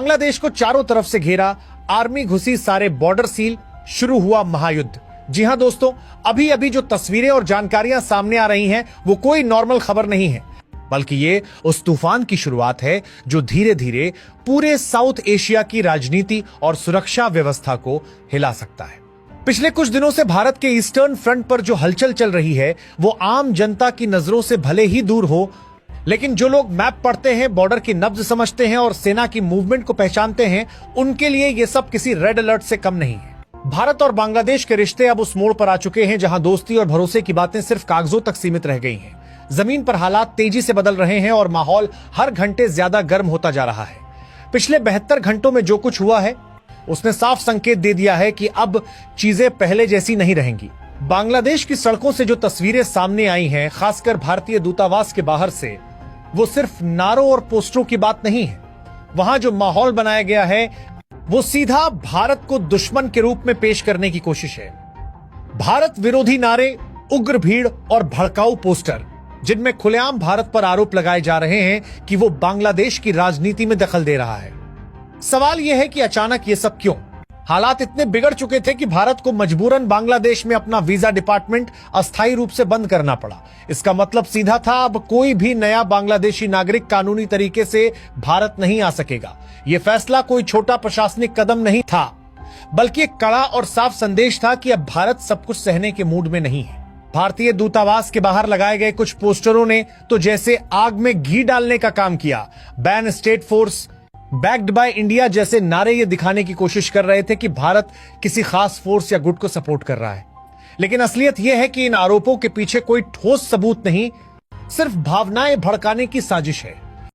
बांग्लादेश को चारों तरफ से घेरा, आर्मी घुसी, सारे बॉर्डर सील, शुरू हुआ महायुद्ध। जी हां दोस्तों, अभी अभी जो तस्वीरें और जानकारियां सामने आ रही हैं वो कोई नॉर्मल खबर नहीं है, बल्कि ये उस तूफान की शुरुआत है जो धीरे धीरे पूरे साउथ एशिया की राजनीति और सुरक्षा व्यवस्था को हिला सकता है। पिछले कुछ दिनों से भारत के ईस्टर्न फ्रंट पर जो हलचल चल रही है वो आम जनता की नजरों से भले ही दूर हो, लेकिन जो लोग मैप पढ़ते हैं, बॉर्डर की नब्ज समझते हैं और सेना की मूवमेंट को पहचानते हैं, उनके लिए ये सब किसी रेड अलर्ट से कम नहीं है। भारत और बांग्लादेश के रिश्ते अब उस मोड़ पर आ चुके हैं जहां दोस्ती और भरोसे की बातें सिर्फ कागजों तक सीमित रह गई हैं। जमीन पर हालात तेजी से बदल रहे हैं और माहौल हर घंटे ज्यादा गर्म होता जा रहा है। पिछले 72 घंटों में जो कुछ हुआ है उसने साफ संकेत दे दिया है कि अब चीजें पहले जैसी नहीं रहेंगी। बांग्लादेश की सड़कों से जो तस्वीरें सामने आई हैं, खासकर भारतीय दूतावास के बाहर से, वो सिर्फ नारों और पोस्टरों की बात नहीं है। वहां जो माहौल बनाया गया है वो सीधा भारत को दुश्मन के रूप में पेश करने की कोशिश है। भारत विरोधी नारे, उग्र भीड़ और भड़काऊ पोस्टर, जिनमें खुलेआम भारत पर आरोप लगाए जा रहे हैं कि वो बांग्लादेश की राजनीति में दखल दे रहा है। सवाल यह है कि अचानक ये सब क्यों? हालात इतने बिगड़ चुके थे कि भारत को मजबूरन बांग्लादेश में अपना वीजा डिपार्टमेंट अस्थायी रूप से बंद करना पड़ा। इसका मतलब सीधा था, अब कोई भी नया बांग्लादेशी नागरिक कानूनी तरीके से भारत नहीं आ सकेगा। यह फैसला कोई छोटा प्रशासनिक कदम नहीं था, बल्कि एक कड़ा और साफ संदेश था कि अब भारत सब कुछ सहने के मूड में नहीं है। भारतीय दूतावास के बाहर लगाए गए कुछ पोस्टरों ने तो जैसे आग में घी डालने का काम किया। Ban state force, backed by India जैसे नारे ये दिखाने की कोशिश कर रहे थे कि भारत किसी खास फोर्स या गुट को सपोर्ट कर रहा है। लेकिन असलियत यह है कि इन आरोपों के पीछे कोई ठोस सबूत नहीं, सिर्फ भावनाएं भड़काने की साजिश है।